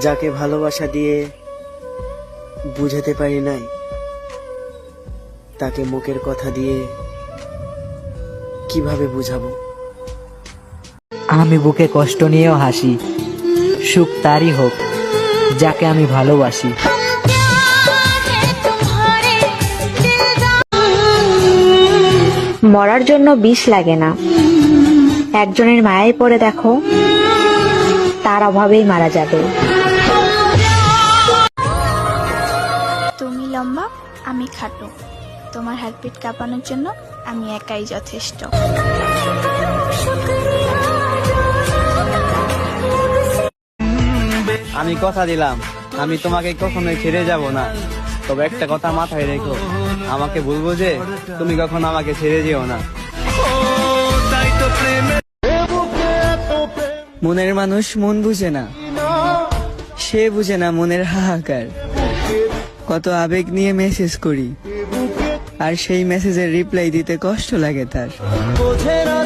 যাকে ভালোবাসা দিয়ে বুঝাতে পারি নাই, তাকে মুখের কথা দিয়ে কিভাবে বুঝাবো? আমি বুকে কষ্ট নিয়েও হাসি, সুখ তারই হোক যাকে আমি ভালোবাসি। মরার জন্য বিষ লাগে না, একজনের মায়ায় পড়ে দেখো, তার অভাবেই মারা যাবে। তুমি লম্বা, আমি খাটো, তোমার হার্টবিট কাঁপানোর জন্য আমি একাই যথেষ্ট। আমি কথা দিলাম, আমি তোমাকে কখনোই ছেড়ে যাব না। তবে একটা কথা মাথায় রেখো, আমাকে বলবো যে তুমি কখনো আমাকে ছেড়ে যেও না। মনের মানুষ মন বুঝে না, সে বুঝে না মনের হাহাকার। কত আবেগ নিয়ে মেসেজ করি, আর সেই মেসেজের রিপ্লাই দিতে কষ্ট লাগে তার। বোঝে না,